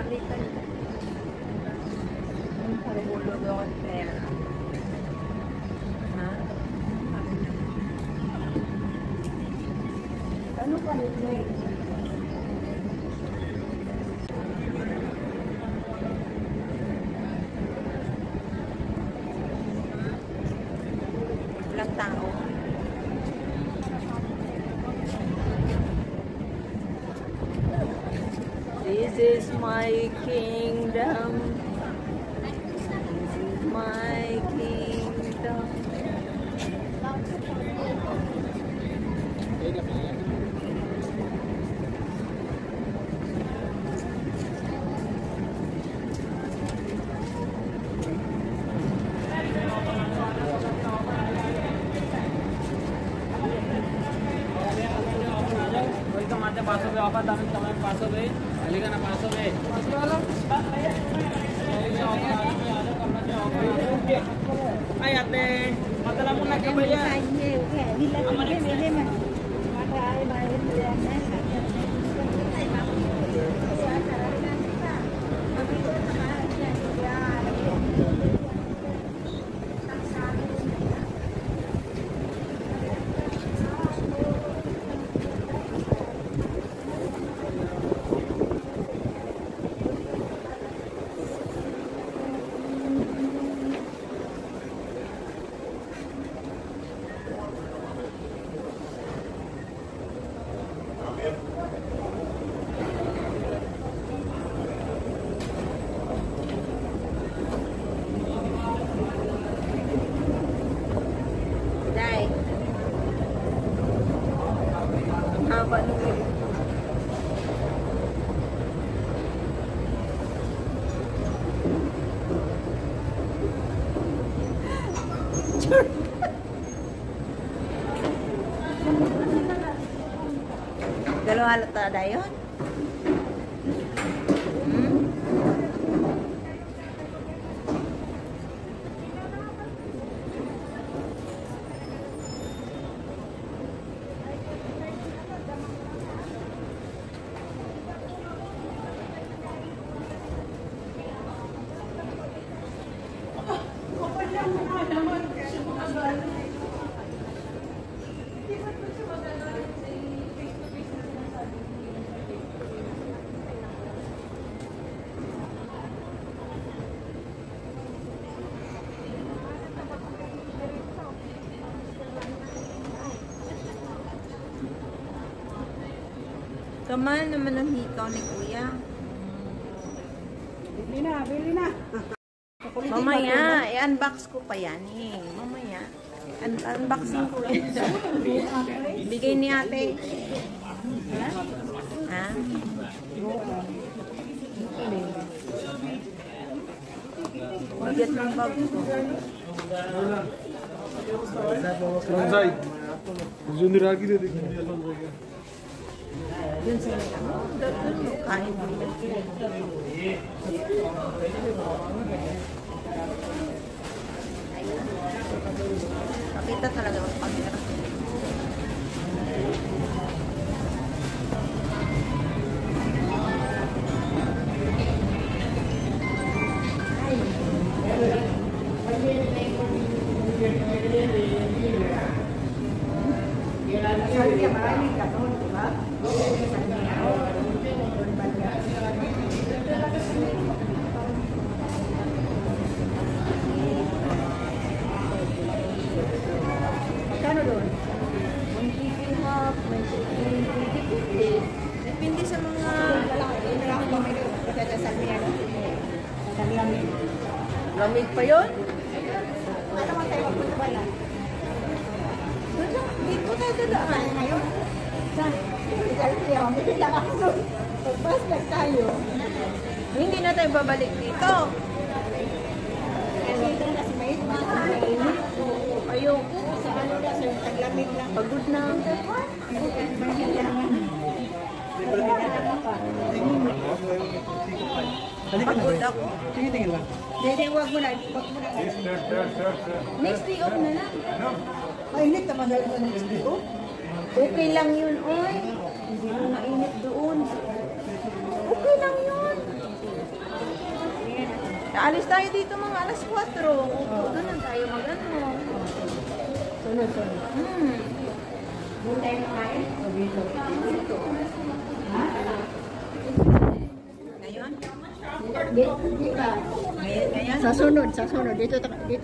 palitan. Ang panggulo doon pera. Ha? Ano pa nito eh? Walang tao. This is my kingdom. This is my kingdom. Pasok be, apa tamit tamay pasok be. Halika na pasok be. Pasok wala. Ay ate, padala mo na kayo yan. Dalawa halata na yun? Kamal naman ang hikaw ni Kuya. Bili na, bili na. Mamaya, i-unbox ko pa yan eh. Mamaya. Unboxing ko lang. Bigay ni ate. Ha? Ha? Bigat ng bag ko. Kansai. Uzun diragi de dekhiye Dun sa kain mo. Pakita talaga ang camera. Magkano doon? 150 half, may 50. Depende sa mga lamig pa yun? Ano man tayo magpapala? Dito tayo dadaan ngayon. Saan? Hindi lang ako. Pag-bus tayo. Hindi na tayo babalik dito. Dito na si May. Ayoko. Sa ano na, sa taglamig lang. Pagod na. Pagod ako. tingin lang. Hindi, wag mo na. Next day off na lang. Mainit naman na sa next day. Okay lang yun, oy. Hindi mo mainit doon. Okay lang yun. Alis tayo dito mga alas 4. Doon na tayo mag-ano. Sunod. Doon tayo nakain? O dito? Dito. Ngayon? Dito. Ngayon? Sa sunod. Dito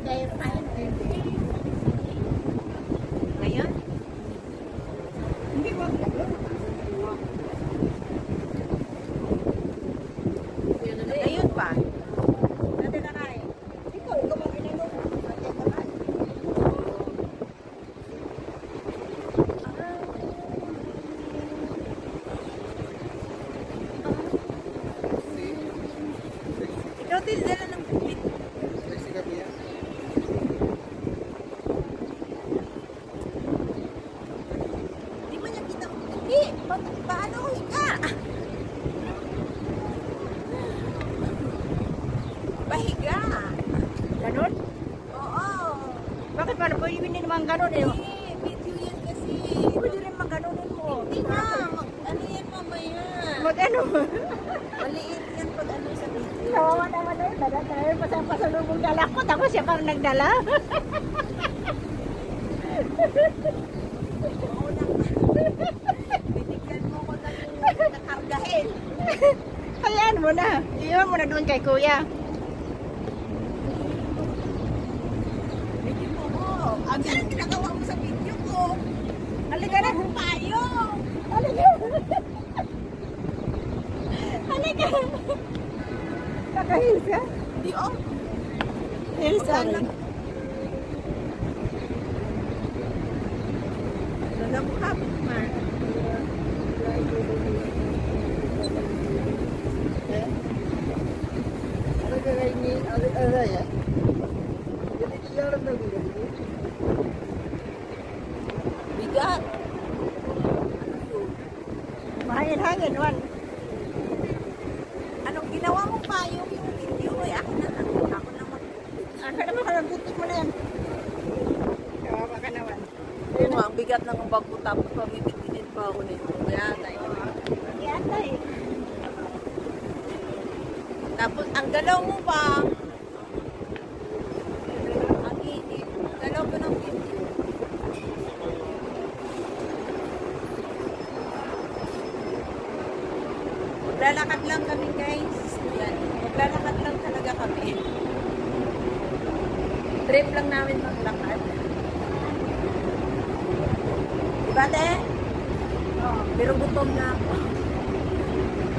tayo kain. Ngayon? Hindi ko. Ngayon pa? Dati na kain. Ikaw mag-inano. Ikaw din dala ng bibit. Di mo niya kita. Hindi. Paano ko higa? Pahiga. Ganon? Oo. Bakit paano po hindi naman ganon eh? Video yan kasi. Pwede rin maganunin mo. Hindi na. Ano yan mamaya? Mag-ano? Maliit yan pag ano sa video. Kawawa naman na yun. Dahil pasalubong dala ko. Tapos siya pang nagdala. Oo naman. Binigyan mo ko ng nakargahin. Hayaan mo na. Iwan mo na doon kay kuya. Video mo ko. Ang ganun ginagawa mo sa video ko. Halika na. Payo. Halika. Halika. Nakahils ka? Di oh. Hils ka rin. Alam mo kapit man. Bigat. Mahangin-hangin, Juan. Anong ginawa mo payo yung video? Ay, ako na. Ako naman. Ako naman ka nagbutik mo na yan. Kawawa ka naman. Oo nga, ang bigat ng bag ko tapos pabibiginin pa ako nito. Kaya tayo. Yata eh. Tapos ang galaw mo pa. Ang init. Galaw ko ng video. Maglalakad lang kami guys. Yan. Maglalakad lang talaga kami. Trip lang namin maglakad. Diba te? Oo. Pero gutom na ako.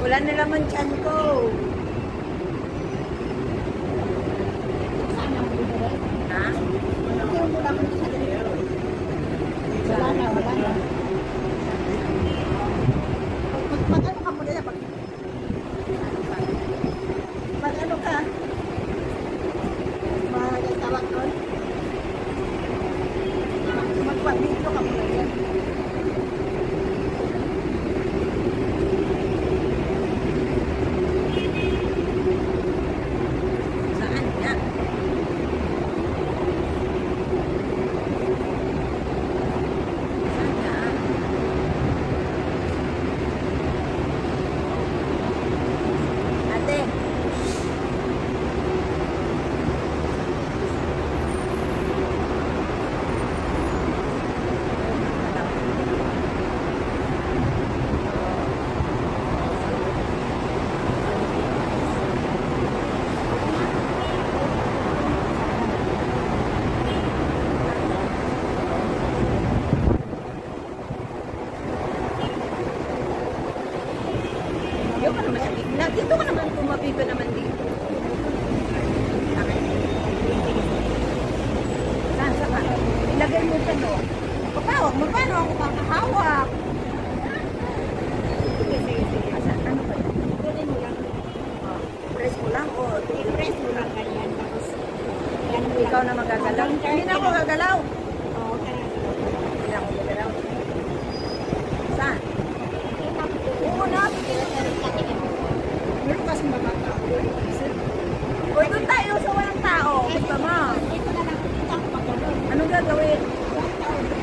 Wala na laman tiyan ko. Ha? Wala na. Mag-ano ka muna yan? Mag-ano ka? Mag-tawag doon? Mag-video ka muna yan. Saan nga? Saan nga? Ate. Ayaw ka naman sa gitna. Dito ka naman tumabi ka naman dito. Saan sa ka? Ilagay mo siya doon. Patawag mo, paano ako kakahawak? Sige. Ano ba yun? Kunin mo lang. Press mo lang o I-press mo lang ganyan. Tapos, yan mo ikaw lang. na magagalaw. Hindi na ako gagalaw. Oo, kaya. Hindi na ako gagalaw. Saan? Oo na. Meron kasi mga tao. O doon tayo sa walang tao. Gusto mo? Dito na lang. Dito ako mag-ano. Anong gagawin?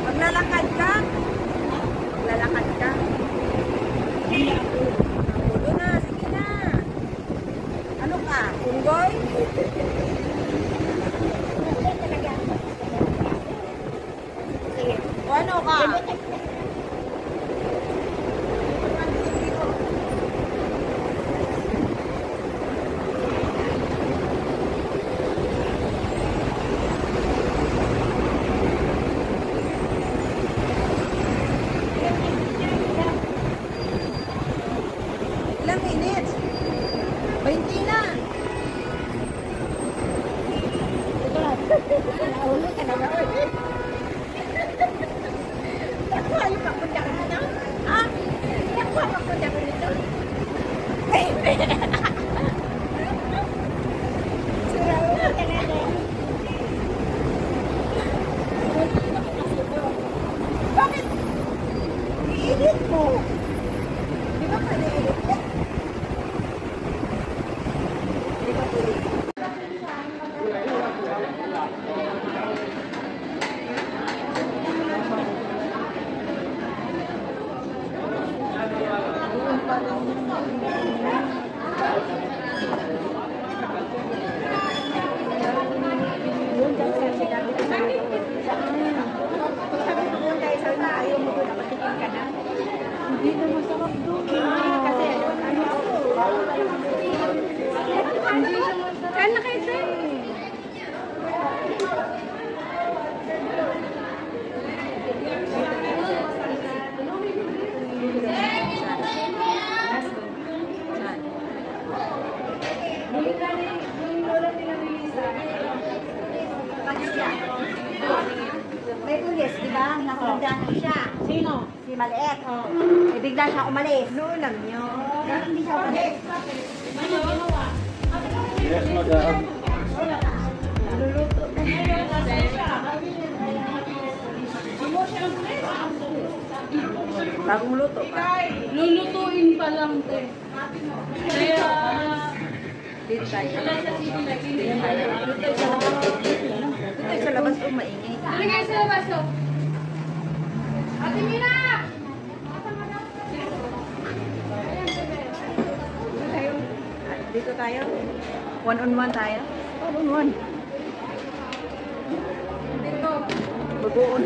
Maglalakad ka? Maglalakad ka? Hindi ako. Ulo na. Sige na. Ano ka? Unggoy? Sige. O ano ka? Ilang minutes? 20 na. Ito lang. Naulo ka na nga. Ako, ayun pa punta ka na. Ah, Ako, punta ka nito. Suraulo ka na din. Bakit? I-edit mo. Di ba ka na-edit mo? hindi pa tuloy. Yun, dyan sa sinabi ko sa iyo. Sabi ko kung tayo sa ayaw mo doon, nakatikin ka na. Hindi na masarap doon. Kasi ano ako. Hindi na masarap. Kaya na kayo sa'yo. May pulis, di ba? Nakagandaan siya. Sino? Si Maliit. Eh, bigla siya umalis. Noon lang yun. Hindi siya umalis. Yes, madam. Bagong luto pa. Lulutuin pa lang te. Kaya, Dito tayo. halika Dito sa labas po maingay. sa labas oh. Ate Mina! Dito tayo. One-on-one tayo. Ano naman? Bagoon.